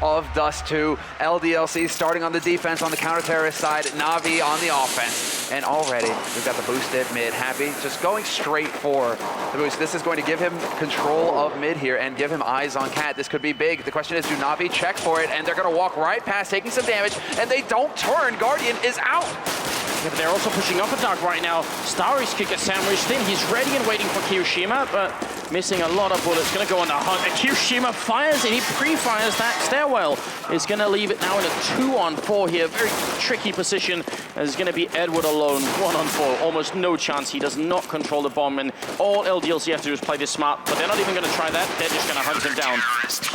of Dust 2. LDLC starting on the defense on the counter-terrorist side, NaVi on the offense. And already, we've got the boosted mid. Happy just going straight for the boost. This is going to give him control of mid here and give him eyes on Cat. This could be big. The question is, do NaVi check for it? And they're going to walk right past, taking some damage, and they don't turn. Guardian is out. Yeah, but they're also pushing up a dark right now. Starry's could get sandwiched in. He's ready and waiting for Kiyoshima, but missing a lot of bullets. Going to go on the hunt. And Kiyoshima fires it. He pre-fires that stairwell. Is going to leave it now in a 2-on-4 here. Very tricky position. There's going to be Edward alone. 1-on-4. Almost no chance. He does not control the bomb. And all LDLC have to do is play this smart. But they're not even going to try that. They're just going to hunt him down.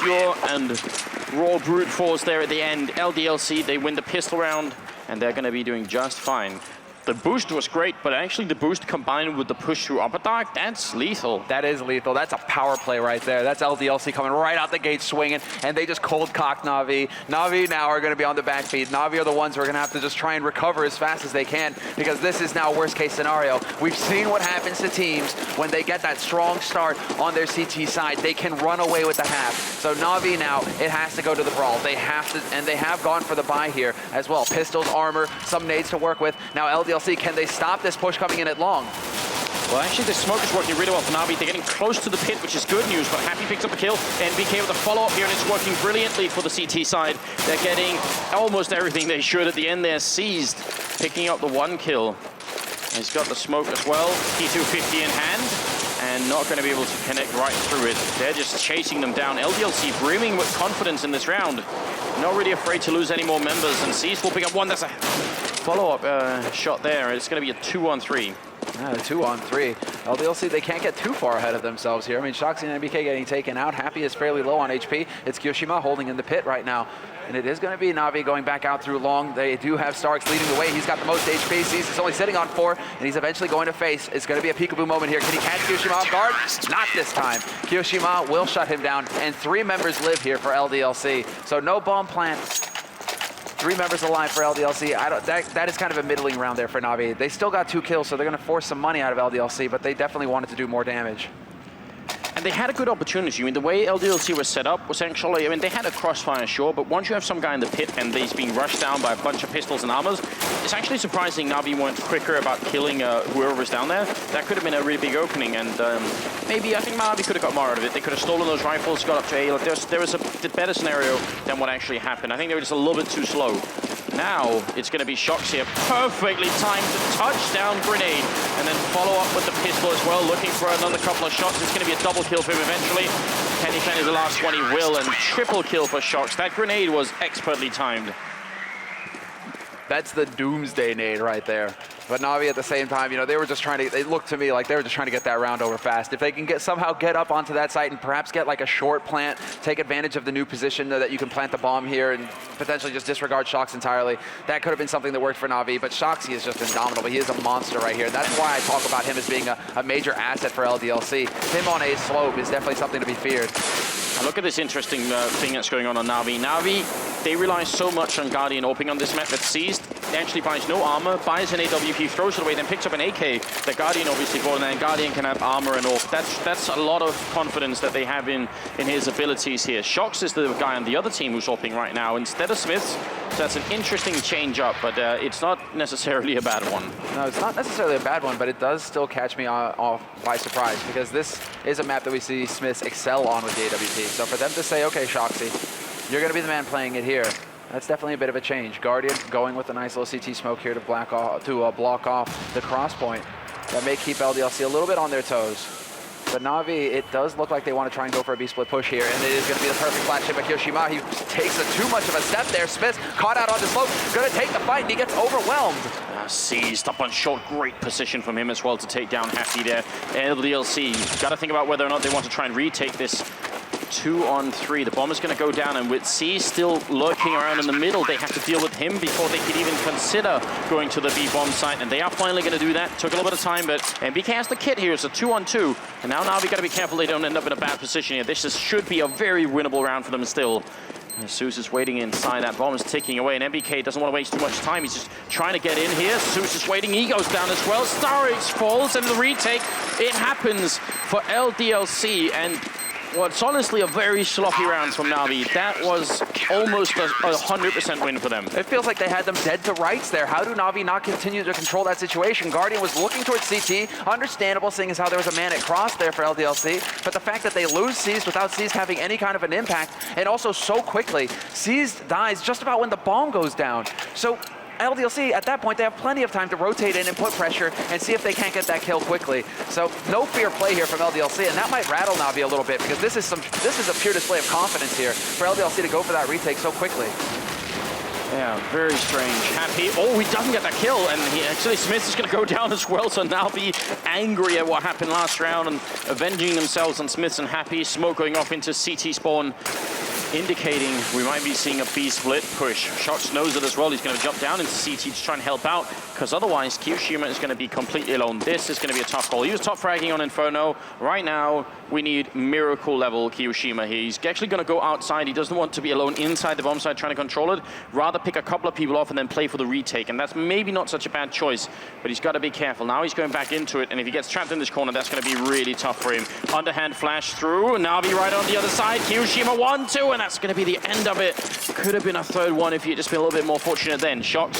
Pure and raw brute force there at the end. LDLC, they win the pistol round. And they're going to be doing just fine. The boost was great, but actually the boost combined with the push through upper dark, that's lethal. That is lethal. That's a power play right there. That's LDLC coming right out the gate swinging, and they just cold cock NaVi. NaVi now are going to be on the back feed. NaVi are the ones who are going to have to just try and recover as fast as they can, because this is now worst case scenario. We've seen what happens to teams when they get that strong start on their CT side. They can run away with the half. So NaVi now, it has to go to the brawl. They have to, and they have gone for the buy here as well. Pistols, armor, some nades to work with. Now LDLC, can they stop this push coming in at long? Well, actually, the smoke is working really well for NaVi. They're getting close to the pit, which is good news, but Happy picks up a kill. NBK with a follow-up here, and it's working brilliantly for the CT side. They're getting almost everything they should at the end there. Seized, picking up the 1 kill. He's got the smoke as well. P250 in hand, and not going to be able to connect right through it. They're just chasing them down. LDLC brimming with confidence in this round. Not really afraid to lose any more members, and Seized will pick up 1. That's a follow-up shot there. It's going to be a 2-on-3. 2-on-3. LDLC, they can't get too far ahead of themselves here. I mean, Shoxy and NBK getting taken out. Happy is fairly low on HP. It's Kiyoshima holding in the pit right now. And it is going to be NaVi going back out through long. They do have Starks leading the way. He's got the most HP. He's only sitting on 4, and he's eventually going to face. It's going to be a peekaboo moment here. Can he catch Kiyoshima off guard? Not this time. Kiyoshima will shut him down, and 3 members live here for LDLC. So no bomb plant. 3 members alive for LDLC. That is kind of a middling round there for NaVi. They still got 2 kills, so they're going to force some money out of LDLC, but they definitely wanted to do more damage. And they had a good opportunity. I mean, the way LDLC was set up was actually, I mean, they had a crossfire, sure, but once you have some guy in the pit and he's being rushed down by a bunch of pistols and armors, it's actually surprising NaVi weren't quicker about killing whoever was down there. That could have been a really big opening, and maybe I think NaVi could have got more out of it. They could have stolen those rifles, got up to A. Like, there was a better scenario than what actually happened. I think they were just a little bit too slow. Now it's going to be Shox here, perfectly timed touchdown grenade, and then follow up with the pistol as well, looking for another couple of shots. It's going to be a double kill for him eventually. Can he finish the last one? He will, and triple kill for Shox. That grenade was expertly timed. That's the doomsday nade right there. But NaVi at the same time, you know, they were just trying to, they looked to me like they were just trying to get that round over fast. If they can somehow get up onto that site and perhaps get like a short plant, take advantage of the new position that you can plant the bomb here and potentially just disregard Shox entirely, that could have been something that worked for NaVi. But Shoxy is just indomitable. He is a monster right here. That's why I talk about him as being a major asset for LDLC. Him on a slope is definitely something to be feared. Now look at this interesting thing that's going on NaVi. NaVi, they rely so much on Guardian opening on this map that Seized actually buys no armor, buys an AWP, throws it away, then picks up an AK. The Guardian obviously bought, and then Guardian can have armor and all. That's a lot of confidence that they have in his abilities here. Shox is the guy on the other team who's opening right now instead of Smiths. So that's an interesting change up, but it's not necessarily a bad one. No, it's not necessarily a bad one, but it does still catch me off by surprise, because this is a map that we see Smiths excel on with the AWP. So for them to say, okay, Shoxy, you're going to be the man playing it here, that's definitely a bit of a change. Guardian going with a nice little CT smoke here to block off the cross point. That may keep LDLC a little bit on their toes. But NaVi, it does look like they want to try and go for a B-split push here, and it is going to be the perfect flash hit by Kiyoshima. He takes too much of a step there. Smith caught out on the slope, going to take the fight, and he gets overwhelmed. Seized up on short, great position from him as well to take down Happy there. LDLC, got to think about whether or not they want to try and retake this 2-on-3. The bomb is going to go down, and with C still lurking around in the middle, they have to deal with him before they could even consider going to the B-bomb site, and they are finally going to do that. Took a little bit of time, but NBK has the kit here. It's a 2-on-2, and now we got to be careful they don't end up in a bad position here. This should be a very winnable round for them still. Zeus is waiting inside. That bomb is ticking away, and NBK doesn't want to waste too much time. He's just trying to get in here. Zeus is waiting. He goes down as well. Starix falls, and the retake, it happens for LDLC, and what's honestly a very sloppy round from Navi. That was almost a 100% win for them. It feels like they had them dead to rights there. How do Navi not continue to control that situation? Guardian was looking towards CT, understandable seeing as how there was a man at cross there for LDLC, but the fact that they lose Seized without Seized having any kind of an impact, and also so quickly, Seized dies just about when the bomb goes down. So LDLC, at that point, they have plenty of time to rotate in and put pressure and see if they can't get that kill quickly. So no fear play here from LDLC, and that might rattle Navi a little bit because this is a pure display of confidence here for LDLC to go for that retake so quickly. Yeah, very strange. Happy. Oh, he doesn't get that kill, and Smith is going to go down as well, so Navi angry at what happened last round and avenging themselves on Smiths and Happy. Smoke going off into CT spawn, indicating we might be seeing a B split push. Shox knows it as well. He's going to jump down into CT to try and help out, because otherwise Kyoshima is going to be completely alone. This is going to be a tough call. He was top fragging on Inferno. Right now, we need miracle level Kyoshima. He's actually going to go outside. He doesn't want to be alone inside the bomb site trying to control it. Rather pick a couple of people off and then play for the retake. And that's maybe not such a bad choice, but he's got to be careful. Now he's going back into it, and if he gets trapped in this corner, that's going to be really tough for him. Underhand flash through. Navi right on the other side. Kyoshima 1-2, and that's going to be the end of it. Could have been a third one if he had just been a little bit more fortunate then. Shox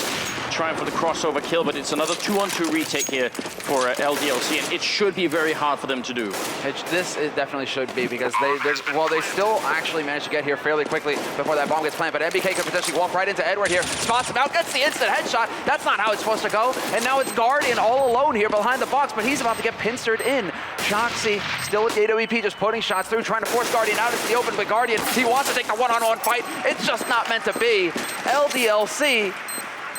trying for the crossover kill, but it's another 2-on-2 retake here for LDLC, and it should be very hard for them to do. It definitely should be, because they still actually managed to get here fairly quickly before that bomb gets planted, but NBK could potentially walk right into Edward here, spots him out, gets the instant headshot. That's not how it's supposed to go, and now it's Guardian all alone here behind the box, but he's about to get pincered in. Shoxy still with the AWP, just putting shots through, trying to force Guardian out into the open, but Guardian, he wants to take the one-on-one fight. It's just not meant to be. LDLC,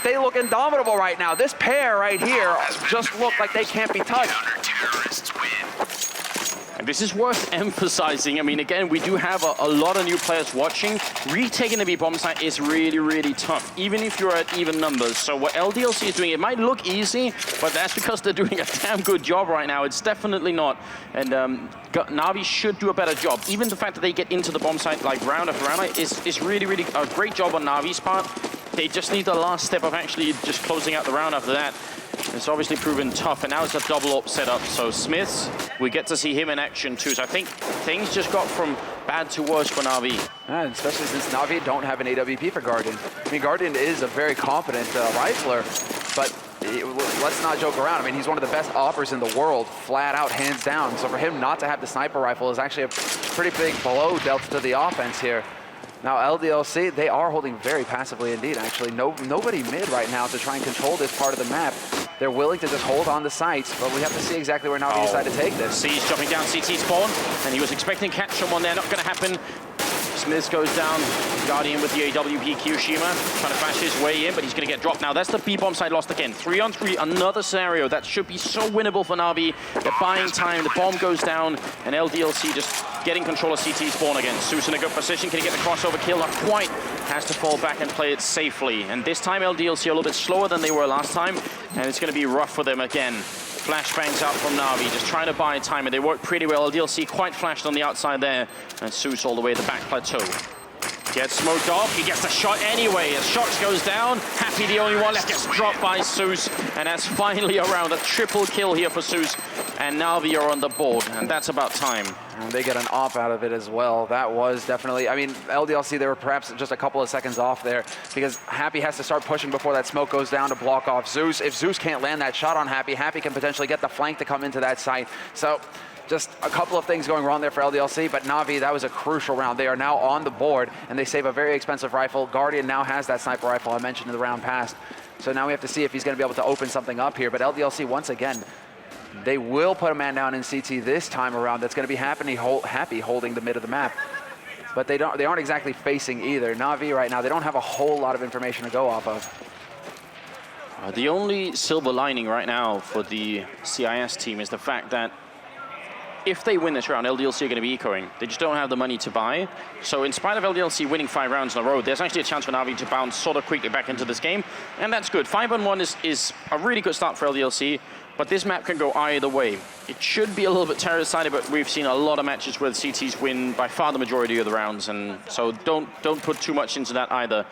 they look indomitable right now. This pair right here just look like they can't be touched. And this is worth emphasizing. I mean, again, we do have a lot of new players watching. Retaking the B bomb site is really tough, even if you're at even numbers. So what LDLC is doing, it might look easy, but that's because they're doing a damn good job right now. It's definitely not. And Navi should do a better job. Even the fact that they get into the bomb site like round after round is really a great job on Navi's part. They just need the last step of actually just closing out the round after that. It's obviously proven tough, and now it's a double up setup. So Smiths, we get to see him in action too. So I think things just got from bad to worse for Navi. Yeah, especially since Navi don't have an AWP for Guardian. I mean, Guardian is a very competent rifler, but let's not joke around. I mean, he's one of the best oppers in the world, flat out, hands down. So for him not to have the sniper rifle is actually a pretty big blow dealt to the offense here. Now LDLC, they are holding very passively indeed, actually. Nobody mid right now to try and control this part of the map. They're willing to just hold on the sites, but we have to see exactly where Navi decide to take this. He's jumping down CT spawn, and he was expecting catch someone there, not going to happen. Smith goes down, Guardian with the AWP, Kyoshima trying to flash his way in, but he's going to get dropped now. That's the B-bomb side lost again. 3-on-3, another scenario that should be so winnable for Navi. They're buying time, the bomb goes down, and LDLC just getting control of CT spawn again. Zeus in a good position, can he get the crossover kill? Not quite. Has to fall back and play it safely. And this time LDLC a little bit slower than they were last time, and it's going to be rough for them again. Flashbangs out from Navi, just trying to buy time, and they work pretty well. LDLC quite flashed on the outside there, and Zeus all the way at the back plateau. Gets smoked off, he gets a shot anyway. As Shox goes down, Happy the only one left, gets dropped by Zeus, and that's finally around a triple kill here for Zeus, and Navi are on the board, and that's about time. And they get an op out of it as well. That was definitely, I mean, LDLC, they were perhaps just a couple of seconds off there, because Happy has to start pushing before that smoke goes down to block off Zeus. If Zeus can't land that shot on Happy, Happy can potentially get the flank to come into that site. So just a couple of things going wrong there for LDLC, but Navi, that was a crucial round. They are now on the board, and they save a very expensive rifle. Guardian now has that sniper rifle I mentioned in the round past. So now we have to see if he's going to be able to open something up here. But LDLC, once again, they will put a man down in CT this time around. That's going to be Happy holding the mid of the map. But they aren't exactly facing either. Navi right now, they don't have a whole lot of information to go off of. The only silver lining right now for the CIS team is the fact that if they win this round, LDLC are going to be ecoing. They just don't have the money to buy. So in spite of LDLC winning 5 rounds in a row, there's actually a chance for Navi to bounce sort of quickly back into this game. And that's good. 5-on-1 is a really good start for LDLC, but this map can go either way. It should be a little bit terror-sided, but we've seen a lot of matches where the CTs win by far the majority of the rounds, and so don't put too much into that either.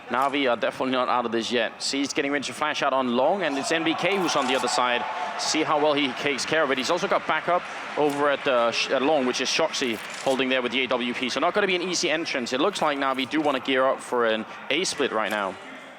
NaVi are definitely not out of this yet. C's getting ready to flash out on long, and it's NBK who's on the other side. See how well he takes care of it. He's also got backup over at long, which is Shoxy holding there with the AWP. So not going to be an easy entrance. It looks like NaVi do want to gear up for an A split right now.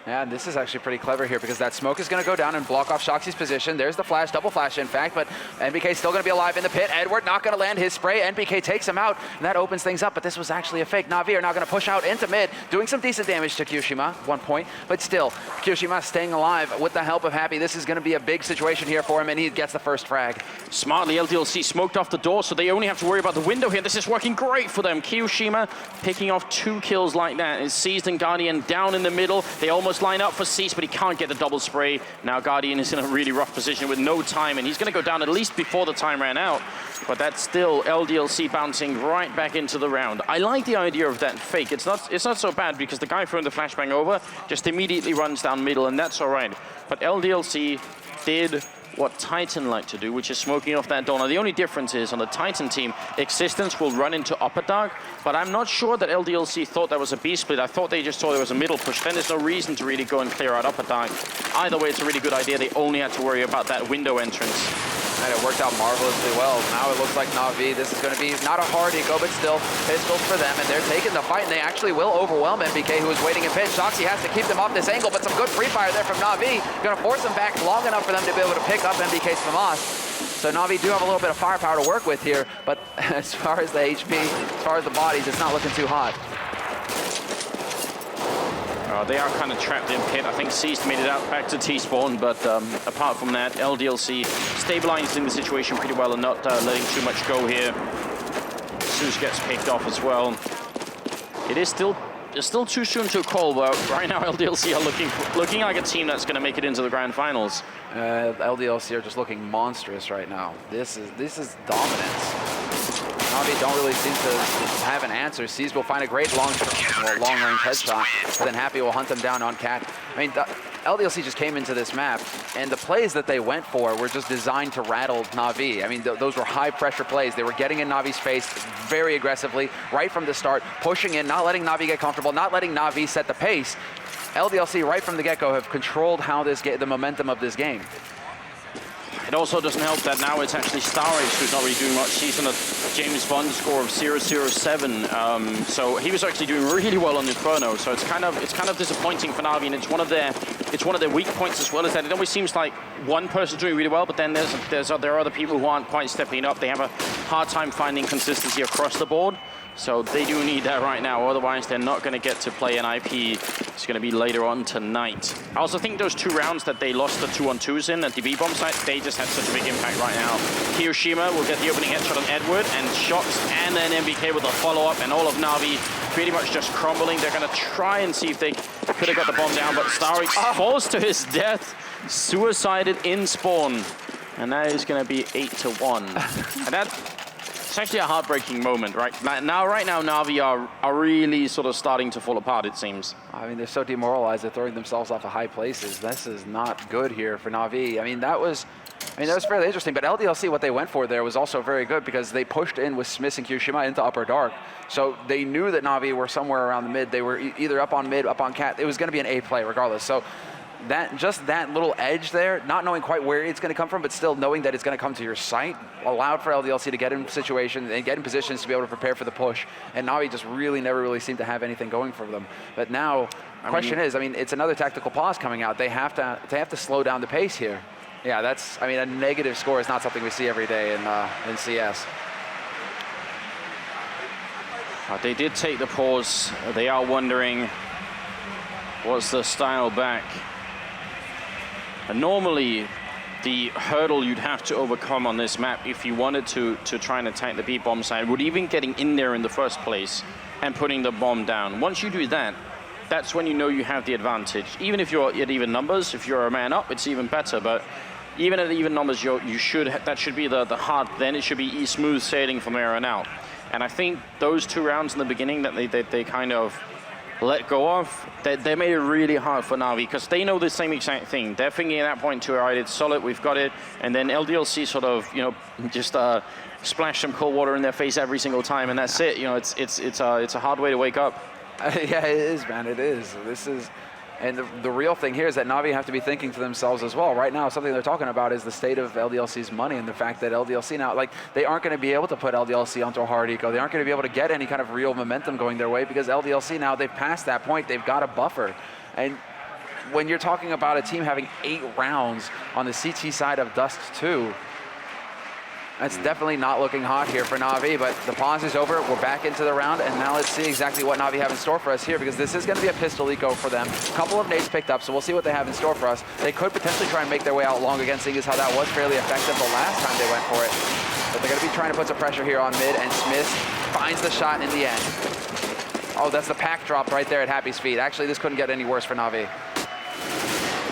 Yeah, this is actually pretty clever here because that smoke is going to go down and block off Shoxy's position. There's the flash, double flash in fact, but NBK still going to be alive in the pit. Edward not going to land his spray. NBK takes him out, and that opens things up, but this was actually a fake. NaVi are now going to push out into mid, doing some decent damage to Kyoshima, 1 point, but still, Kyoshima staying alive with the help of Happy. This is going to be a big situation here for him, and he gets the first frag. Smartly, LDLC smoked off the door, so they only have to worry about the window here. This is working great for them. Kyoshima picking off 2 kills like that. Is Seized and Guardian down in the middle. They almost line up for Seized, but he can't get the double spray. Now Guardian is in a really rough position with no time, and he's going to go down at least before the time ran out. But that's still LDLC bouncing right back into the round. I like the idea of that fake. It's not so bad because the guy throwing the flashbang over just immediately runs down middle, and that's all right. But LDLC did what Titan like to do, which is smoking off that door. Now, the only difference is on the Titan team, Existence will run into upper dark, but I'm not sure that LDLC thought that was a B split. I thought they just thought there was a middle push. Then there's no reason to really go and clear out upper dark. Either way, it's a really good idea. They only had to worry about that window entrance. And it worked out marvelously well. Now it looks like NaVi, this is going to be not a hard eco, but still pistols for them, and they're taking the fight, and they actually will overwhelm NBK, who is waiting in pit. Shoxy has to keep them off this angle, but some good free fire there from NaVi. Going to force them back long enough for them to be able to pick up NBK's FAMAS. So NaVi do have a little bit of firepower to work with here, but as far as the HP, as far as the bodies, it's not looking too hot. They are kind of trapped in pit. I think Seized made it out back to T-spawn, but apart from that, LDLC stabilizing the situation pretty well and not letting too much go here. Zeus gets picked off as well. It's still too soon to call, but right now LDLC are looking like a team that's going to make it into the grand finals. LDLC are just looking monstrous right now. This is dominance. NaVi don't really seem to have an answer. Seized will find a great long-range headshot, but then Happy will hunt them down on Cat. I mean, LDLC just came into this map, and the plays that they went for were just designed to rattle NaVi. I mean, those were high-pressure plays. They were getting in NaVi's face very aggressively, right from the start, pushing in, not letting NaVi get comfortable, not letting NaVi set the pace. LDLC, right from the get-go, have controlled how the momentum of this game. It also doesn't help that now it's actually StarAce who's not really doing much. He's on a James Bond score of 007, so he was actually doing really well on Inferno. So it's kind of disappointing for NaVi, and it's one of their weak points as well. Is that it always seems like one person's doing really well, but then there are other people who aren't quite stepping up. They have a hard time finding consistency across the board. So they do need that right now, otherwise they're not going to get to play an IP. It's going to be later on tonight. I also think those 2 rounds that they lost the 2-on-2s in at the B-bomb site, they just had such a big impact right now. Kyoshima will get the opening headshot on Edward, and shots, and then NBK with a follow-up, and all of NaVi pretty much just crumbling. They're going to try and see if they could have got the bomb down, but StarAce falls to his death, suicided in spawn. And that is going to be 8-1. And it's actually a heartbreaking moment, right? Right now, NaVi are really sort of starting to fall apart, it seems. I mean, they're so demoralized, they're throwing themselves off of high places. This is not good here for NaVi. I mean, that was fairly interesting, but LDLC, what they went for there was also very good because they pushed in with Smith and Kyoshima into upper dark. So they knew that NaVi were somewhere around the mid. They were either up on mid, up on cat. It was going to be an A play regardless. So that little edge there, not knowing quite where it's going to come from, but still knowing that it's going to come to your site, allowed for LDLC to get in situations and get in positions to be able to prepare for the push. And NaVi just never really seemed to have anything going for them. But now, the question is, it's another tactical pause coming out. They have to slow down the pace here. Yeah, a negative score is not something we see every day in CS. They did take the pause. They are wondering, what's the style back? And normally, the hurdle you'd have to overcome on this map if you wanted to try and attack the B-bomb side would even getting in there in the first place and putting the bomb down. Once you do that, that's when you know you have the advantage. Even if you're at even numbers, if you're a man up, it's even better. But even at even numbers, that should be the hard. Then it should be smooth sailing from there on out. And I think those 2 rounds in the beginning that they kind of let go of, they made it really hard for NaVi because they know the same exact thing. They're thinking at that point too, all right, it's solid, we've got it. And then LDLC sort of, just splash some cold water in their face every single time, and that's it. It's a hard way to wake up. Yeah, it is, man. It is. This is, and the real thing here is that NaVi have to be thinking to themselves as well. Right now, something they're talking about is the state of LDLC's money and the fact that LDLC now, like, they aren't going to be able to put LDLC onto a hard eco. They aren't going to be able to get any kind of real momentum going their way because LDLC now, they've passed that point. They've got a buffer. And when you're talking about a team having 8 rounds on the CT side of Dust 2, that's definitely not looking hot here for NaVi, but the pause is over. We're back into the round, and now let's see exactly what NaVi have in store for us here, because this is going to be a pistol eco for them. A couple of nades picked up, so we'll see what they have in store for us. They could potentially try and make their way out long again, seeing as how that was fairly effective the last time they went for it. But they're going to be trying to put some pressure here on mid, and Smith finds the shot in the end. Oh, that's the pack drop right there at Happy's feet. Actually, this couldn't get any worse for NaVi.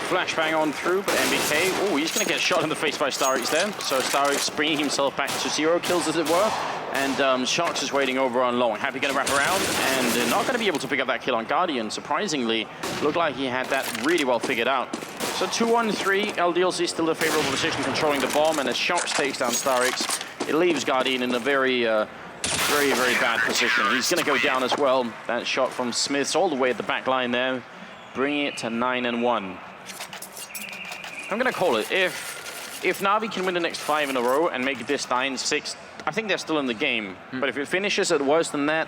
Flashbang on through, but NBK, oh, he's going to get shot in the face by Starix there. So Starix bringing himself back to 0 kills, as it were. And Sharks is waiting over on long. Happy going to wrap around, and not going to be able to pick up that kill on Guardian. Surprisingly, looked like he had that really well figured out. So 2-1-3, LDLC still in a favorable position, controlling the bomb, and as Sharks takes down Starix, it leaves Guardian in a very, very bad position. He's going to go down as well. That shot from Smith's all the way at the back line there, bringing it to 9-1. I'm going to call it. If NaVi can win the next 5 in a row and make this 9-6, I think they're still in the game. But if it finishes at worse than that,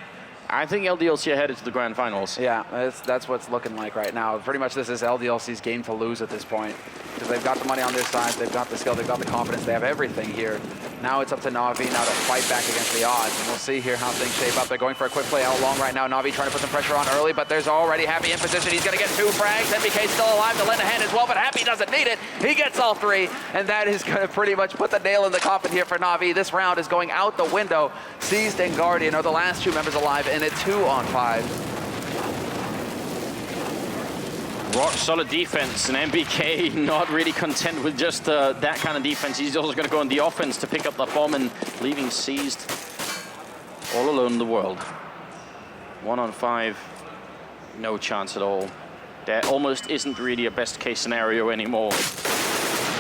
I think LDLC are headed to the grand finals. Yeah, that's what's looking like right now. Pretty much this is LDLC's game to lose at this point, because they've got the money on their side, they've got the skill, they've got the confidence, they have everything here. Now it's up to NaVi now to fight back against the odds, and we'll see here how things shape up. They're going for a quick play out long right now. NaVi trying to put some pressure on early, but there's already Happy in position. He's going to get 2 frags. NBK's still alive to lend a hand as well, but Happy doesn't need it. He gets all 3, and that is going to pretty much put the nail in the coffin here for NaVi. This round is going out the window. Seized and Guardian are the last 2 members alive in a 2-on-5. Rock solid defense, and NBK not really content with just that kind of defense. He's also going to go on the offense to pick up the bomb, and leaving Seized all alone in the world. 1-on-5, no chance at all. There almost isn't really a best case scenario anymore.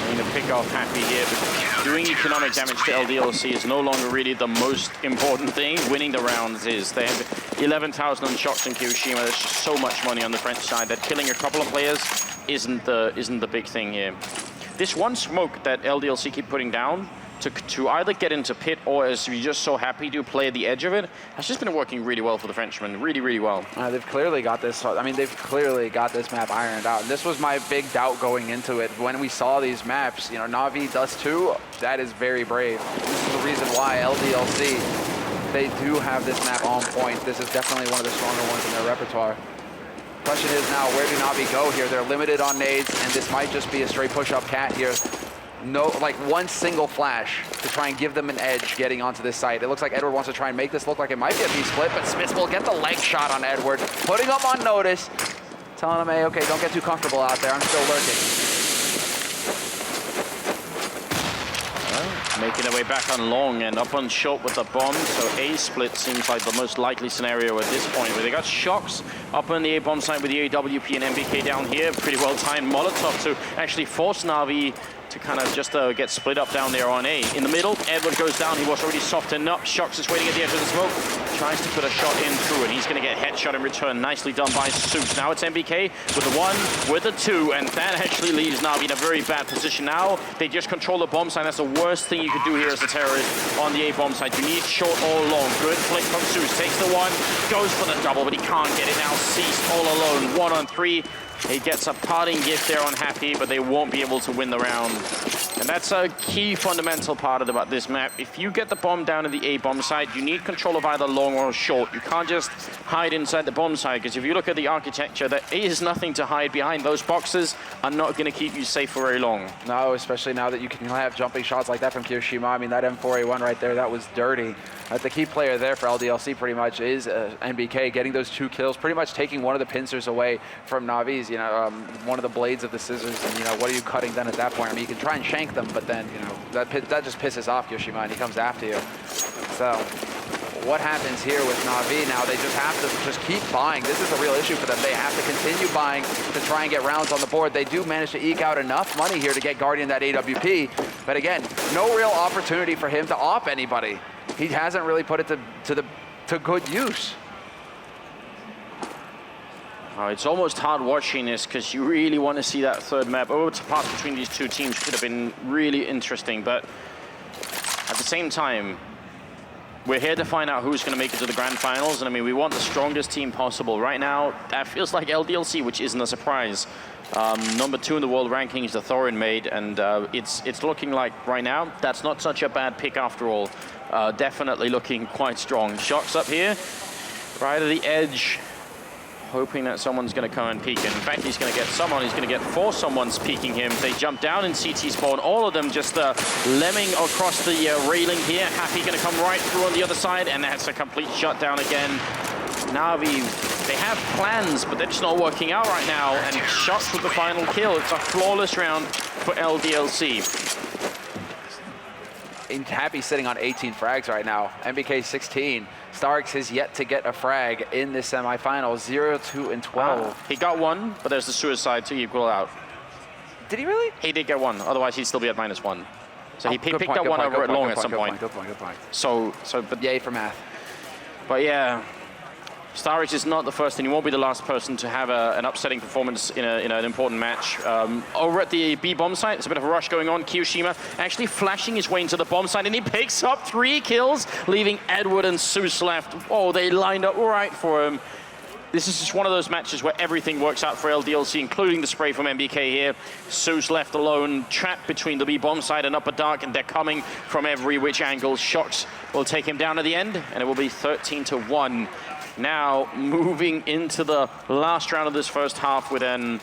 Going to pick off Happy here, but doing economic damage to LDLC is no longer really the most important thing. Winning the rounds is. They have 11,000 on Shocks in Kyoshima. There's just so much money on the French side that killing a couple of players isn't the big thing here. This one smoke that LDLC keep putting down to either get into pit or, as we just so happy to play at the edge of it, has just been working really well for the Frenchmen. Really well. They've clearly got this. I mean, they've clearly got this map ironed out. And this was my big doubt going into it. When we saw these maps, you know, NaVi Dust 2, that is very brave. This is the reason why LDLC, they do have this map on point. This is definitely one of the stronger ones in their repertoire. Question is now, where do NaVi go here? They're limited on nades, and this might just be a straight push-up cat here. No, like one single flash to try and give them an edge getting onto this site. It looks like Edward wants to try and make this look like it might be a B-split, but Smith will get the leg shot on Edward, putting him on notice, telling him, hey, okay, don't get too comfortable out there. I'm still lurking. Making their way back on long and up on short with the bomb, so A split seems like the most likely scenario at this point. But they got Shocks up on the A bomb site with the AWP and NBK down here. Pretty well timed Molotov to actually force NaVi to kind of just get split up down there on A. In the middle, Edward goes down. He was already softened up. Shocks is waiting at the edge of the smoke. Tries to put a shot in through, and he's going to get headshot in return. Nicely done by Soups. Now it's NBK with the 1, with the 2, and that actually leaves NaVi in a very bad position now. They just control the bomb site. That's the worst thing you could do here as a terrorist on the A bomb site. You need short or long. Good flick from Soups. Takes the 1, goes for the double, but he can't get it now. Ceased all alone. 1-on-3. He gets a parting gift there on Happy, but they won't be able to win the round. And that's a key fundamental part about this map. If you get the bomb down in the A bomb site, you need control of either long or short. You can't just hide inside the bomb site, because if you look at the architecture, there is nothing to hide behind. Those boxes are not going to keep you safe for very long. No, especially now that you can have jumping shots like that from Kyoshima. I mean, that M4A1 right there, that was dirty. The key player there for LDLC pretty much is NBK, getting those 2 kills, pretty much taking one of the pincers away from NaVi's, you know, one of the blades of the scissors, and, you know, what are you cutting then at that point? I mean, you can try and shank them, but then, you know, that just pisses off Kyoshima, and he comes after you. So, what happens here with NaVi now? They just have to just keep buying. This is a real issue for them. They have to continue buying to try and get rounds on the board. They do manage to eke out enough money here to get Guardian that AWP, but again, no real opportunity for him to op anybody. He hasn't really put it to good use. Oh, it's almost hard watching this because you really want to see that third map. Oh, to pass between these two teams could have been really interesting, but at the same time, we're here to find out who's going to make it to the grand finals, and I mean, we want the strongest team possible. Right now, that feels like LDLC, which isn't a surprise. Number 2 in the world rankings, the Thorin made, and it's looking like right now, that's not such a bad pick after all. Definitely looking quite strong. Shox up here, right at the edge, hoping that someone's going to come and peek him. In fact, he's going to get someone. He's going to get 4 someone's peeking him. They jump down in CT spawn. All of them just lemming across the railing here. Happy going to come right through on the other side, and that's a complete shutdown again. NaVi, they have plans, but they're just not working out right now. And Shox with the final kill. It's a flawless round for LDLC. Happy sitting on 18 frags right now. MBK 16. Starks has yet to get a frag in this semifinal. 0, 2, and 12. He got 1, but there's the suicide to equal out. Did he really? He did get 1. Otherwise, he'd still be at -1. So he picked point, up 1 over at long at some point. point. Good point. But yay for math. But yeah, Starrage is not the first, and he won't be the last person to have an upsetting performance in an important match. Over at the B bomb site, there's a bit of a rush going on. Kiyoshima actually flashing his way into the bomb site, and he picks up 3 kills, leaving Edward and Zeus left. Oh, they lined up right for him. This is just one of those matches where everything works out for LDLC, including the spray from MBK here. Zeus left alone, trapped between the B bomb site and Upper Dark, and they're coming from every which angle. Shox will take him down at the end, and it will be 13-1. Now moving into the last round of this first half with an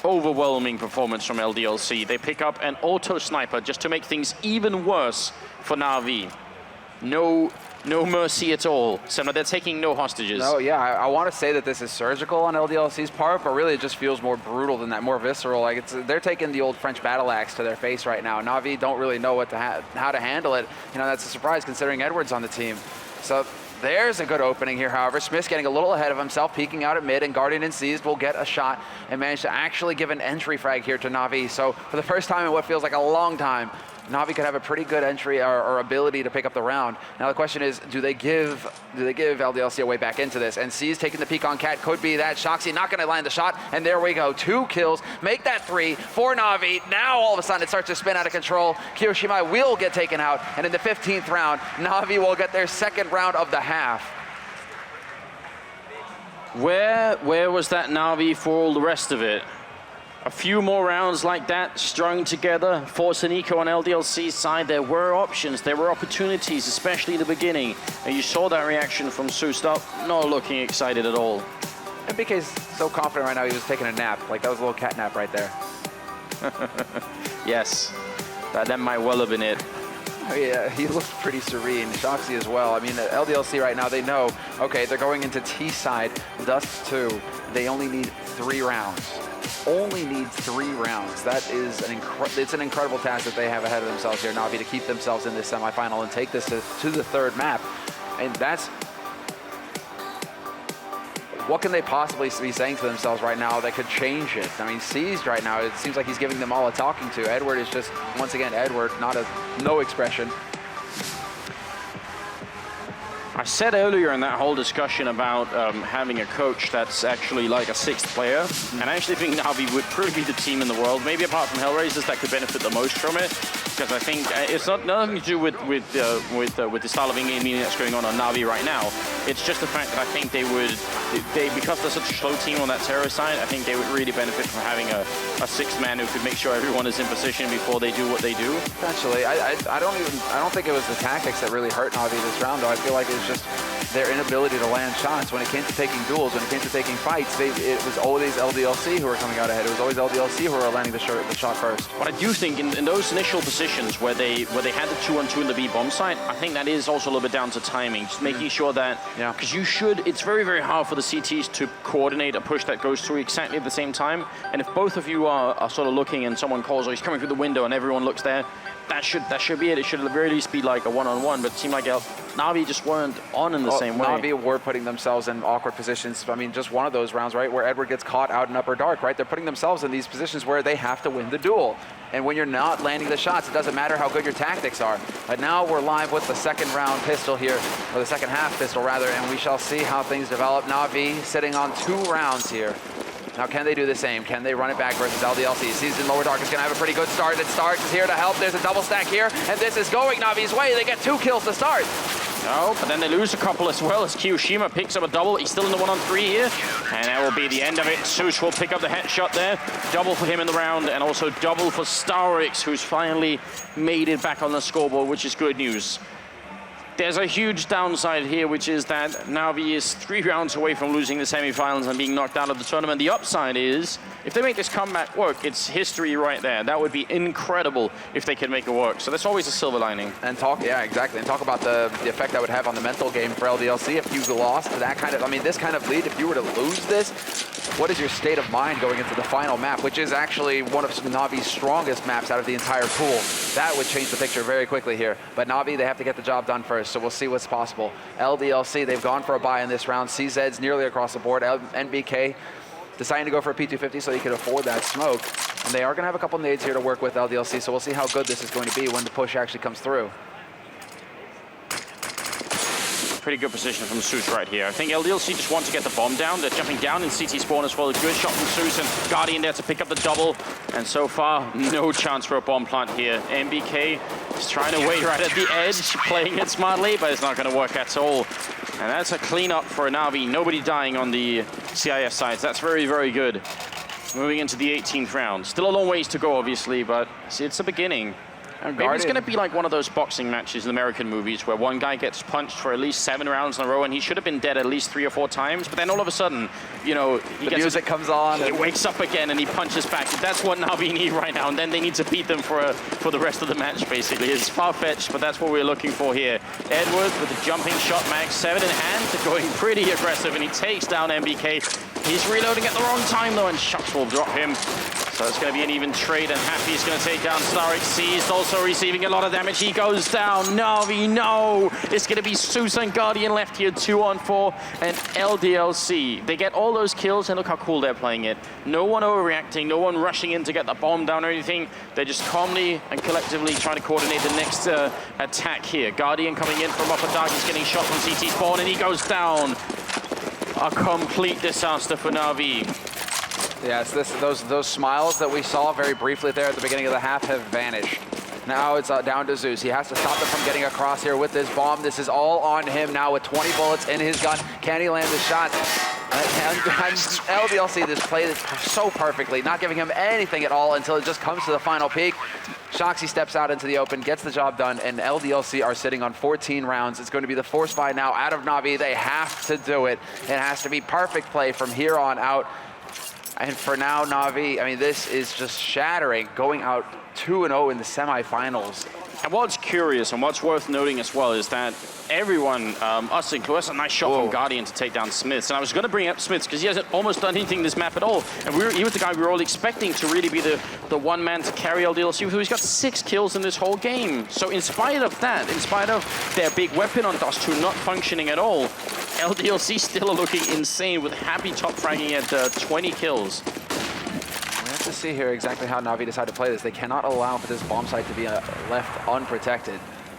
overwhelming performance from LDLC. They pick up an auto sniper just to make things even worse for NaVi. No mercy at all. So they're taking no hostages. No, yeah, I want to say that this is surgical on LDLC's part, but really it just feels more brutal than that, more visceral. Like they're taking the old French battle axe to their face right now. NaVi don't really know what how to handle it. You know, that's a surprise considering Edward's on the team. So there's a good opening here, however. Smith's getting a little ahead of himself, peeking out at mid, and Guardian and Seized will get a shot and manage to actually give an entry frag here to NaVi. So for the first time in what feels like a long time, NaVi could have a pretty good entry or ability to pick up the round. Now the question is, do they give LDLC a way back into this? And C's taking the peek on Cat could be that. Shoxy not gonna land the shot, and there we go. 2 kills, make that 3 for NaVi. Now all of a sudden it starts to spin out of control. Kiyoshima will get taken out, and in the 15th round, NaVi will get their 2nd round of the half. Where was that NaVi for all the rest of it? A few more rounds like that strung together for Sanico on LDLC's side. There were options, there were opportunities, especially in the beginning. And you saw that reaction from Zeus, not looking excited at all. MBK's so confident right now he was taking a nap. Like that was a little cat nap right there. Yes, that might well have been it. Oh, yeah, he looked pretty serene. Shoxy as well. I mean, LDLC right now, they know, okay, they're going into T side, Dust 2. They only need 3 rounds. Only need 3 rounds. That is it's an incredible task that they have ahead of themselves here, NaVi, to keep themselves in this semifinal and take this to the 3rd map. And that's, what can they possibly be saying to themselves right now that could change it? I mean, Seized right now, it seems like he's giving them all a talking to. Edward is just, once again, Edward, no expression. I said earlier in that whole discussion about having a coach that's actually like a 6th player, and I actually think NaVi would probably be the team in the world, maybe apart from Hellraisers, that could benefit the most from it, because I think it's nothing to do with the style of in-game that's going on NaVi right now. It's just the fact that I think because they're such a slow team on that terror side, I think they would really benefit from having a 6th man who could make sure everyone is in position before they do what they do. Potentially, I don't think it was the tactics that really hurt NaVi this round, though. I feel like it's just their inability to land shots. When it came to taking duels, when it came to taking fights, it was always LDLC who were coming out ahead. It was always LDLC who were landing the shot first. But I do think in those initial positions where they had the 2-on-2 in the B bomb site, I think that is also a little bit down to timing, just making sure that, because it's very, very hard for the CTs to coordinate a push that goes through exactly at the same time. And if both of you are sort of looking and someone calls, or he's coming through the window and everyone looks there, that should be it. It should at the very least be like a 1-on-1, but it seemed like NaVi just weren't on in the same way. NaVi were putting themselves in awkward positions. I mean, just one of those rounds, right, where Edward gets caught out in Upper Dark, right? They're putting themselves in these positions where they have to win the duel. And when you're not landing the shots, it doesn't matter how good your tactics are. But now we're live with the 2nd round pistol here, or the 2nd half pistol rather, and we shall see how things develop. NaVi sitting on 2 rounds here. Now, can they do the same? Can they run it back versus LDLC? Season Lower Dark is going to have a pretty good start, and Starks is here to help. There's a double stack here, and this is going NaVi's way. They get 2 kills to start. No, but then they lose a couple as well as Kiyoshima picks up a double. He's still in the 1-on-3 here, and that will be the end of it. Zeus will pick up the headshot there. Double for him in the round, and also double for Starix, who's finally made it back on the scoreboard, which is good news. There's a huge downside here, which is that NaVi is 3 rounds away from losing the semifinals and being knocked out of the tournament. The upside is, if they make this comeback work, it's history right there. That would be incredible if they could make it work. So that's always a silver lining. And talk, yeah, exactly. And talk about the effect that would have on the mental game for LDLC if you lost that kind of, I mean, this kind of lead, if you were to lose this, what is your state of mind going into the final map, which is actually one of NaVi's strongest maps out of the entire pool? That would change the picture very quickly here. But NaVi, they have to get the job done first, so we'll see what's possible. LDLC, they've gone for a buy in this round. CZ's nearly across the board. NBK deciding to go for a P250 so he could afford that smoke. And they are going to have a couple nades here to work with LDLC, so we'll see how good this is going to be when the push actually comes through. Pretty good position from Zeus right here. I think LDLC just want to get the bomb down. They're jumping down in CT spawn as well. A good shot from Zeus and Guardian there to pick up the double. And so far, no chance for a bomb plant here. MBK is trying to wait right at the edge, playing it smartly, but it's not going to work at all. And that's a cleanup for NaVi. Nobody dying on the CIS sides. That's very, very good. Moving into the 18th round. Still a long ways to go, obviously, but it's a beginning. Maybe it's going to be like one of those boxing matches in American movies where one guy gets punched for at least 7 rounds in a row and he should have been dead at least 3 or 4 times, but then all of a sudden, you know, the music comes on. He wakes up again and he punches back. That's what NaVi need right now, and then they need to beat them for the rest of the match, basically. It's far-fetched, but that's what we're looking for here. Edward with the jumping shot, max 7 in hand, going pretty aggressive, and he takes down MBK. He's reloading at the wrong time, though, and Shucks will drop him. So it's going to be an even trade, and Happy's going to take down Starix. Seized, also receiving a lot of damage. He goes down. NaVi, no! It's going to be Zeus and Guardian left here, 2-on-4, and LDLC. They get all those kills, and look how cool they're playing it. No one overreacting, no one rushing in to get the bomb down or anything. They're just calmly and collectively trying to coordinate the next attack here. Guardian coming in from upper dark. He's getting shot from CT spawn, and he goes down. A complete disaster for NaVi. Yes, those smiles that we saw very briefly there at the beginning of the half have vanished. Now it's down to Zeus. He has to stop them from getting across here with this bomb. This is all on him now with 20 bullets in his gun. Can he land his shot? And LDLC just played it so perfectly, not giving him anything at all until it just comes to the final peak. Shoxy steps out into the open, gets the job done, and LDLC are sitting on 14 rounds. It's going to be the force buy now out of NaVi. They have to do it. It has to be perfect play from here on out. And for now, NaVi, I mean, this is just shattering, going out 2-0 in the semifinals. And what's curious and what's worth noting as well is that everyone, us included, that's a nice shot from Guardian to take down Smiths. And I was going to bring up Smiths because he hasn't almost done anything this map at all. And he was the guy we were all expecting to really be the one man to carry LDLC. He's got 6 kills in this whole game. So in spite of that, in spite of their big weapon on Dust 2 not functioning at all, LDLC still looking insane with Happy top fragging at 20 kills. We have to see here exactly how NaVi decide to play this. They cannot allow for this bomb site to be left unprotected.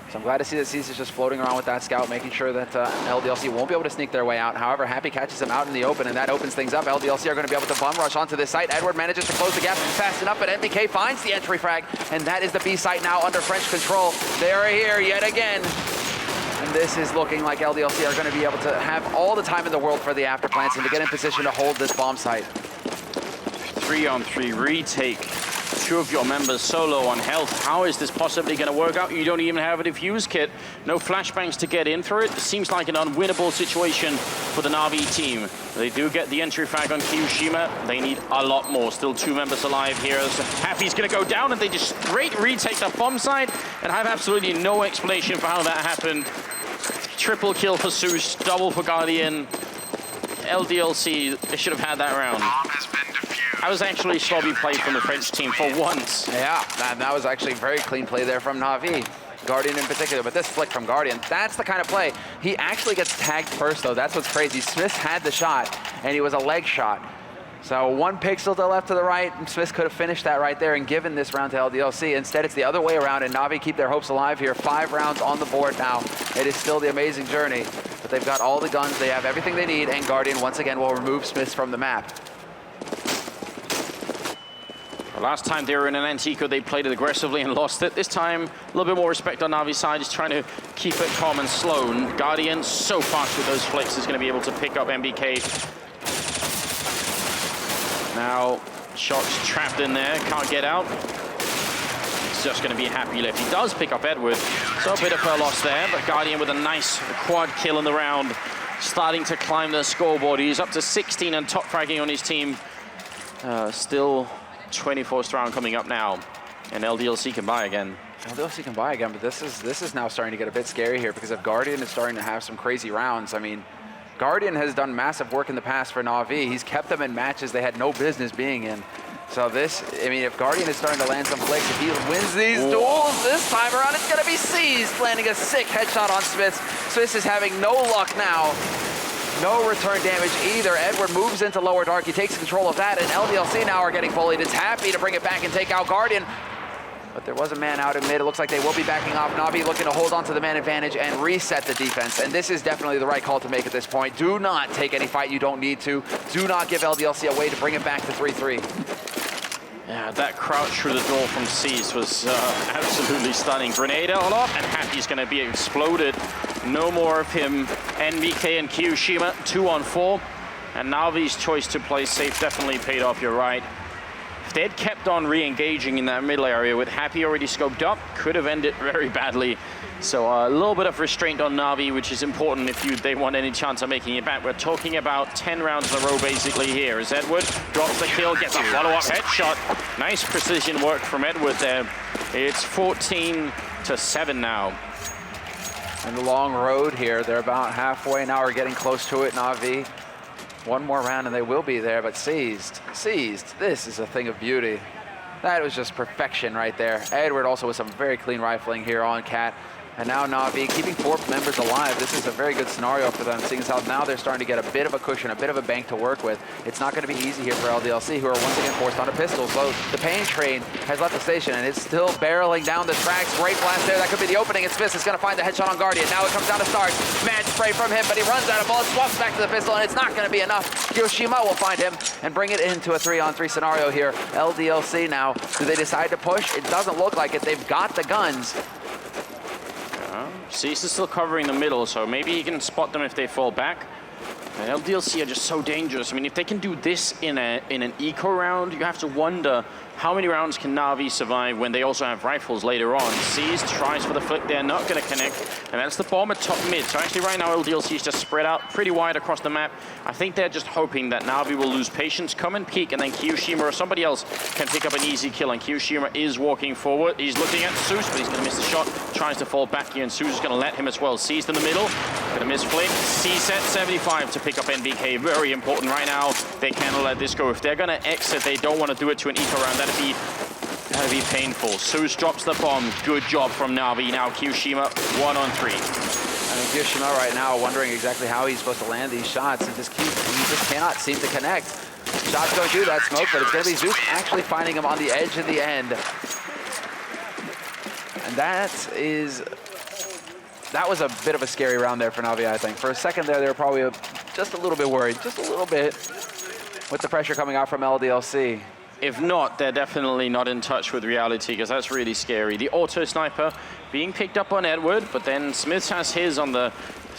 So I'm glad to see that C's is just floating around with that scout, making sure that LDLC won't be able to sneak their way out. However, Happy catches him out in the open, and that opens things up. LDLC are going to be able to bum rush onto this site. Edward manages to close the gap fast enough, but MBK finds the entry frag, and that is the B site now under French control. They are here yet again. And this is looking like LDLC are going to be able to have all the time in the world for the afterplants and to get in position to hold this bomb site. 3-on-3 retake. 2 of your members solo on health. How is this possibly going to work out? You don't even have a defuse kit. No flashbangs to get in through it. It seems like an unwinnable situation for the NaVi team. They do get the entry frag on Kiyoshima. They need a lot more. Still 2 members alive here. So Happy's going to go down, and they just straight retake the bomb site. And I have absolutely no explanation for how that happened. Triple kill for Zeus, double for Guardian. LDLC, they should have had that round. That was actually sloppy play from the French team for once. Yeah, that was actually very clean play there from NaVi. Guardian in particular, but this flick from Guardian, that's the kind of play. He actually gets tagged first, though. That's what's crazy. Smith had the shot, and he was a leg shot. So 1 pixel to left to the right, and Smith could have finished that right there and given this round to LDLC. Instead, it's the other way around, and NaVi keep their hopes alive here. 5 rounds on the board now. It is still the amazing journey, but they've got all the guns. They have everything they need, and Guardian, once again, will remove Smith from the map. Last time they were in an Antico, they played it aggressively and lost it. This time, a little bit more respect on Navi's side. He's trying to keep it calm and slow. And Guardian, so fast with those flicks, is going to be able to pick up MBK. Now, Shock's trapped in there, can't get out. He's just going to be happy if he does pick up Edward. So a bit of a loss there, but Guardian with a nice quad kill in the round. Starting to climb the scoreboard. He's up to 16 and top fragging on his team. Still 24th round coming up now. And LDLC can buy again. LDLC can buy again, but this is now starting to get a bit scary here because if Guardian is starting to have some crazy rounds, I mean, Guardian has done massive work in the past for NaVi. He's kept them in matches they had no business being in. So this, I mean, if Guardian is starting to land some flicks, if he wins these duels this time around, it's going to be Seized, landing a sick headshot on Smith. Smith is having no luck now. No return damage either. Edward moves into lower dark. He takes control of that, and LDLC now are getting bullied. It's happy to bring it back and take out Guardian. But there was a man out in mid. It looks like they will be backing off. NaVi looking to hold on to the man advantage and reset the defense. And this is definitely the right call to make at this point. Do not take any fight you don't need to. Do not give LDLC a way to bring it back to 3-3. Yeah, that crouch through the door from Seized was absolutely stunning. Grenade all off, and Happy's going to be exploded. No more of him. NBK and Kiyoshima, 2-on-4. And NaVi's choice to play safe definitely paid off, you're right. If they'd kept on re-engaging in that middle area with Happy already scoped up, could have ended very badly. So a little bit of restraint on NaVi, which is important if they want any chance of making it back. We're talking about 10 rounds in a row basically here. As Edward drops the kill, gets a follow-up headshot. Nice precision work from Edward there. It's 14-7 now. And the long road here, they're about halfway now, we're getting close to it, NaVi. One more round and they will be there, but Seized, this is a thing of beauty. That was just perfection right there. Edward also with some very clean rifling here on Cat. And now NaVi keeping 4 members alive. This is a very good scenario for them, seeing as how now they're starting to get a bit of a cushion, a bit of a bank to work with. It's not going to be easy here for LDLC, who are once again forced on a pistol. So the pain train has left the station, and it's still barreling down the tracks. Great blast there. That could be the opening. It's Fist is going to find the headshot on Guardian. Now it comes down to Starks. Mad spray from him, but he runs out of bullets, swaps back to the pistol, and it's not going to be enough. Kiyoshima will find him and bring it into a 3-on-3 scenario here. LDLC now, do they decide to push? It doesn't look like it. They've got the guns. Seized is still covering the middle, so maybe he can spot them if they fall back. And LDLC are just so dangerous. I mean, if they can do this in an eco round, you have to wonder how many rounds can NaVi survive when they also have rifles later on. Seized tries for the flick there, not going to connect. And that's the bomb at top mid. So actually right now LDLC is just spread out pretty wide across the map. I think they're just hoping that NaVi will lose patience, come and peek, and then Kiyoshima or somebody else can pick up an easy kill. And Kiyoshima is walking forward. He's looking at Zeus, but he's going to miss the shot. Tries to fall back here, and Zeus is going to let him as well. Seized in the middle, going to miss flick. C-set 75 to pick up NBK. Very important right now. They cannot let this go. If they're going to exit, they don't want to do it to an eco round. That'd be painful. Zeus drops the bomb. Good job from NaVi. Now Kiyoshima 1-on-3. I mean, Kiyoshima right now wondering exactly how he's supposed to land these shots, and he just cannot seem to connect. Shots going through that smoke, but it's going to be Zeus actually finding him on the edge of the end. And that was a bit of a scary round there for NaVi, I think. For a second there, they were probably just a little bit worried, just a little bit, with the pressure coming out from LDLC. If not, they're definitely not in touch with reality, because that's really scary. The auto sniper being picked up on Edward, but then Smith has his on the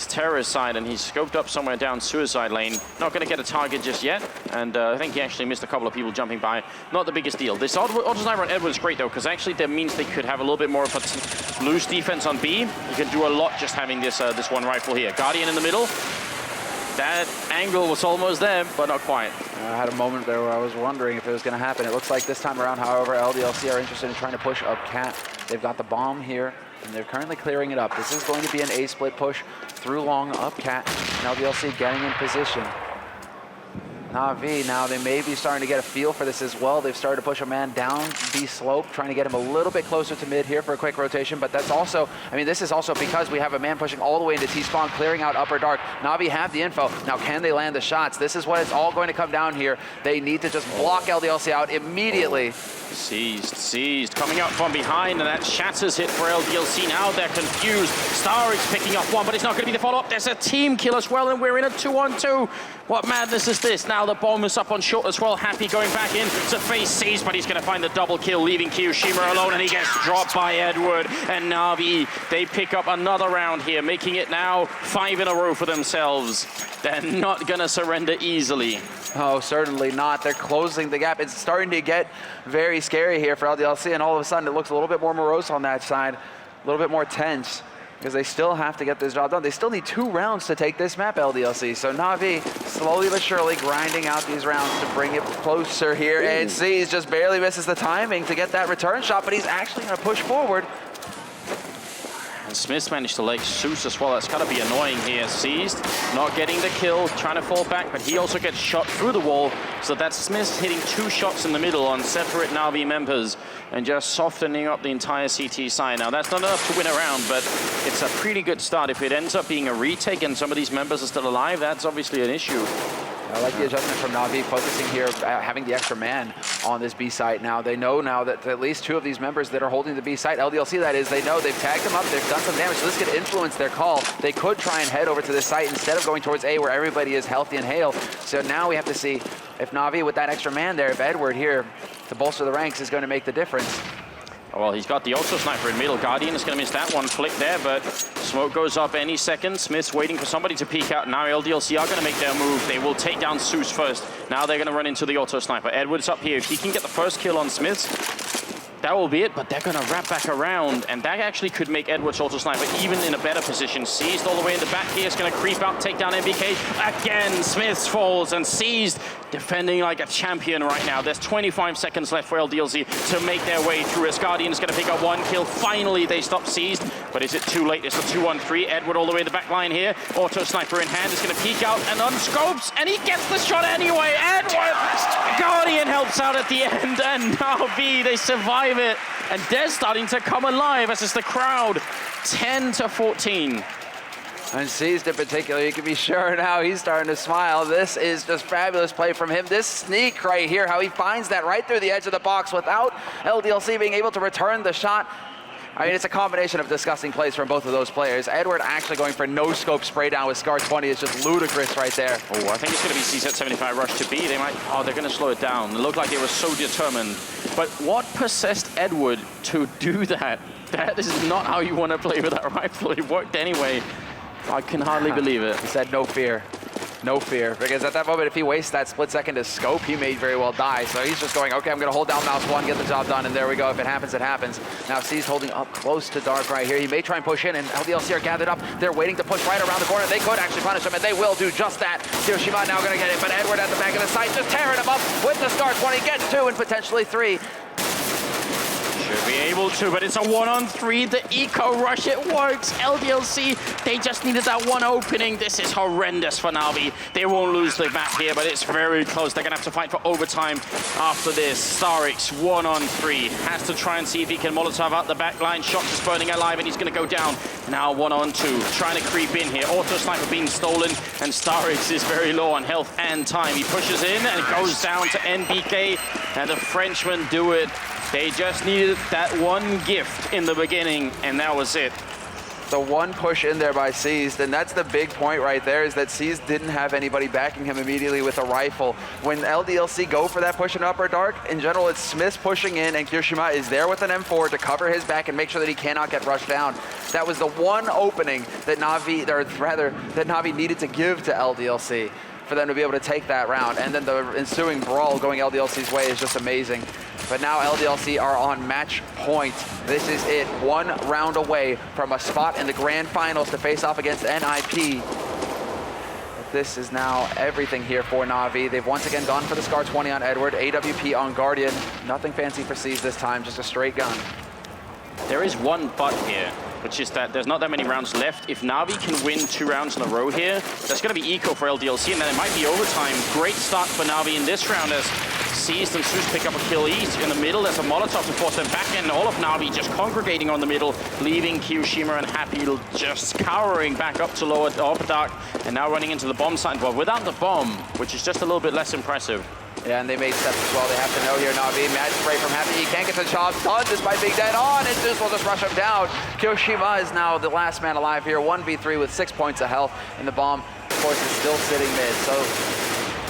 terrorist side, and he's scoped up somewhere down suicide lane. Not going to get a target just yet, and I think he actually missed a couple of people jumping by. Not the biggest deal. This auto sniper on Edward is great, though, because actually that means they could have a little bit more of a loose defense on B. You can do a lot just having this one rifle here. Guardian in the middle. That angle was almost there, but not quite. I had a moment there where I was wondering if it was going to happen. It looks like this time around, however, LDLC are interested in trying to push up Cat. They've got the bomb here, and they're currently clearing it up. This is going to be an A-split push through long up Cat, and LDLC getting in position. NaVi, now they may be starting to get a feel for this as well. They've started to push a man down B slope, trying to get him a little bit closer to mid here for a quick rotation, but that's also, I mean, this is also because we have a man pushing all the way into T-spawn, clearing out upper dark. NaVi have the info. Now, can they land the shots? This is what it's all going to come down here. They need to just block LDLC out immediately. Seized, coming up from behind, and that shatters hit for LDLC. Now they're confused. Star is picking up one, but it's not going to be the follow-up. There's a team kill as well, and we're in a 2-on-2. What madness is this? Now now the bomb is up on short as well. Happy going back in to face Seized, but he's going to find the double kill, leaving Kiyoshima alone, and he gets dropped by Edward. And NaVi, they pick up another round here, making it now 5 in a row for themselves. They're not going to surrender easily. Oh, certainly not. They're closing the gap. It's starting to get very scary here for LDLC, and all of a sudden it looks a little bit more morose on that side, a little bit more tense, because they still have to get this job done. They still need 2 rounds to take this map, LDLC. So NaVi, slowly but surely grinding out these rounds to bring it closer here. Ooh. And Seized just barely misses the timing to get that return shot, but he's actually going to push forward. And Smith managed to leg Zeus as well. That's got to be annoying here. Seized, not getting the kill, trying to fall back, but he also gets shot through the wall. So that's Smith hitting 2 shots in the middle on separate NaVi members and just softening up the entire CT side. Now, that's not enough to win a round, but it's a pretty good start. If it ends up being a retake and some of these members are still alive, that's obviously an issue. I like the adjustment from NaVi, focusing here, having the extra man on this B site now. They know now that at least 2 of these members that are holding the B site, LDLC that is, they know they've tagged them up, they've done some damage, so this could influence their call. They could try and head over to this site instead of going towards A where everybody is healthy and hale. So now we have to see if NaVi with that extra man there, if Edward here to bolster the ranks is going to make the difference. Well, he's got the auto sniper in middle. Guardian is going to miss that one flick there, but smoke goes up any second. Smith's waiting for somebody to peek out. Now LDLC are going to make their move. They will take down Zeus first. Now they're going to run into the auto sniper. Edward's up here. If he can get the first kill on Smith's, that will be it, but they're going to wrap back around, and that actually could make Edward's auto sniper even in a better position. Seized all the way in the back here. It's going to creep out, take down NBK. Again, Smith's falls, and Seized defending like a champion right now. There's 25 seconds left for LDLC to make their way through, as Guardian is going to pick up 1 kill. Finally, they stop Seized, but is it too late? It's a 2-1-3. Edward all the way in the back line here. Auto sniper in hand is going to peek out and unscopes, and he gets the shot anyway. Edward! Guardian helps out at the end, and NaVi, they survive it. And they're starting to come alive as is the crowd. 10-14. And Seized in particular, you can be sure now he's starting to smile. This is just fabulous play from him. This sneak right here, how he finds that right through the edge of the box without LDLC being able to return the shot. I mean, it's a combination of disgusting plays from both of those players. Edward actually going for no-scope spray down with Scar 20 is just ludicrous right there. Oh, I think it's going to be CZ75 rush to B. They might, they're going to slow it down. It looked like they were so determined. But what possessed Edward to do that? That is not how you want to play with that rifle. It worked anyway. I can hardly believe it. He said no fear. No fear, because at that moment, if he wastes that split second to scope, he may very well die. So he's just going, okay, I'm going to hold down mouse 1, get the job done, and there we go. If it happens, it happens. Now C's holding up close to Dark right here. He may try and push in, and LDLC are gathered up. They're waiting to push right around the corner. They could actually punish him, and they will do just that. Hiroshima now going to get it, but Edward at the back of the site just tearing him up with the Scar 20. Gets 2 and potentially 3. Should be able to, but it's a 1-on-3. The eco rush, it works. LDLC, they just needed that one opening. This is horrendous for NaVi. They won't lose the map here, but it's very close. They're gonna have to fight for overtime after this. Starix, 1-on-3. Has to try and see if he can Molotov out the back line. Shox is burning alive, and he's gonna go down. Now 1-on-2, trying to creep in here. Auto sniper being stolen, and Starix is very low on health and time. He pushes in and goes down to NBK, and the Frenchmen do it. They just needed that one gift in the beginning, and that was it. The one push in there by Seized, and that's the big point right there, is that Seized didn't have anybody backing him immediately with a rifle. When LDLC go for that push in upper dark, in general, it's Smith pushing in, and Kirishima is there with an M4 to cover his back and make sure that he cannot get rushed down. That was the one opening that NaVi needed to give to LDLC for them to be able to take that round. And then the ensuing brawl going LDLC's way is just amazing. But now LDLC are on match point. This is it, 1 round away from a spot in the grand finals to face off against NIP. But this is now everything here for NaVi. They've once again gone for the Scar 20 on Edward, AWP on Guardian. Nothing fancy for Seized this time, just a straight gun. There is one but here, which is that there's not that many rounds left. If NaVi can win 2 rounds in a row here, that's going to be eco for LDLC, and then it might be overtime. Great start for NaVi in this round as Seized and Zeus pick up a kill east. In the middle, there's a Molotov to force them back, and all of NaVi just congregating on the middle, leaving Kiyoshima and Happy just cowering back up to lower upper dark, and now running into the bomb site. But without the bomb, which is just a little bit less impressive. Yeah, and they made steps as well. They have to know here, NaVi. Mad spray from Happy. He can't get the job done despite being dead on, and Zeus will just rush him down. Kiyoshima is now the last man alive here, 1v3 with 6 points of health, and the bomb, of course, is still sitting mid. So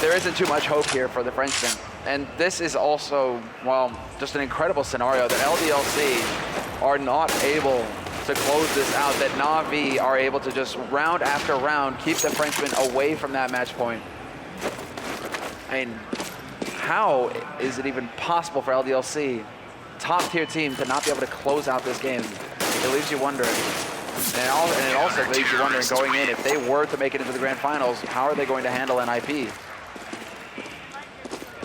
there isn't too much hope here for the Frenchmen. And this is also, well, just an incredible scenario that LDLC are not able to close this out, that NaVi are able to just round after round keep the Frenchmen away from that match point. I mean, how is it even possible for LDLC, top tier team, to not be able to close out this game? It leaves you wondering. And it also leaves you wondering, going in, if they were to make it into the grand finals, how are they going to handle NIP?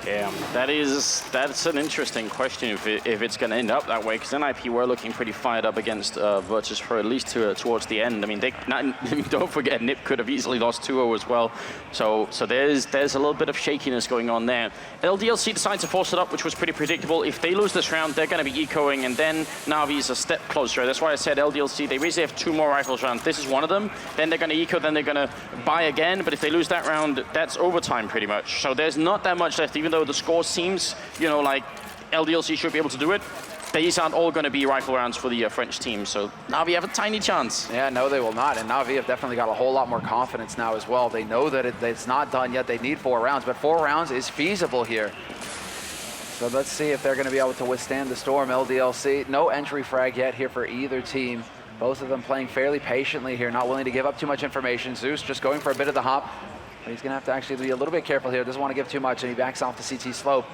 Yeah, that's an interesting question if it's going to end up that way, because NIP were looking pretty fired up against Virtus Pro, at least towards the end. I mean, don't forget, NiP could have easily lost 2-0 as well. So there's a little bit of shakiness going on there. LDLC decides to force it up, which was pretty predictable. If they lose this round, they're going to be ecoing, and then NaVi is a step closer. That's why I said LDLC, they basically have 2 more rifles rounds. This is one of them. Then they're going to eco, then they're going to buy again. But if they lose that round, that's overtime pretty much. So there's not that much left, even though the score seems, like LDLC should be able to do it. These aren't all going to be rifle rounds for the French team, so NaVi have a tiny chance. Yeah, no, they will not, and NaVi have definitely got a whole lot more confidence now as well. They know that it's not done yet. They need 4 rounds, but 4 rounds is feasible here. So let's see if they're going to be able to withstand the storm. LDLC, no entry frag yet here for either team. Both of them playing fairly patiently here, not willing to give up too much information. Zeus just going for a bit of the hop. But he's going to have to actually be a little bit careful here. Doesn't want to give too much, and he backs off the CT slope.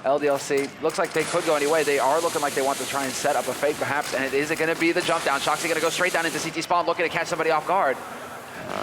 LDLC looks like they could go anyway. They are looking like they want to try and set up a fake perhaps, and it is going to be the jump down. Shoxy going to go straight down into CT spawn, looking to catch somebody off guard.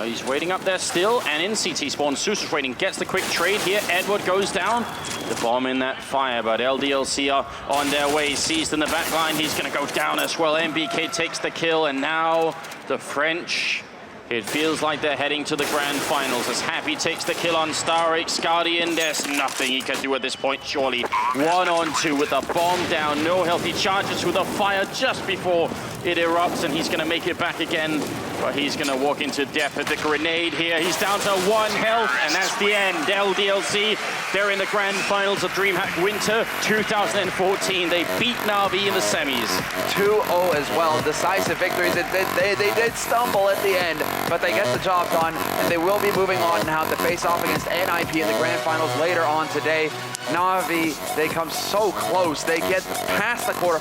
He's waiting up there still, and in CT spawn, Zeus is waiting, gets the quick trade here. Edward goes down. The bomb in that fire, but LDLC are on their way. Seized in the back line, he's going to go down as well. MBK takes the kill, and now the French, it feels like they're heading to the grand finals as Happy takes the kill on Starix. Guardian, there's nothing he can do at this point, surely. 1-on-2 with the bomb down. No health. He charges with a fire just before it erupts, and he's going to make it back again. But he's going to walk into death with the grenade here. He's down to 1 health, and that's the end. LDLC, they're in the grand finals of DreamHack Winter 2014. They beat NaVi in the semis. 2-0 as well. Decisive victories. They did stumble at the end, but they get the job done, and they will be moving on now to face off against NIP in the grand finals later on today. NaVi, they come so close. They get past the quarterfinals.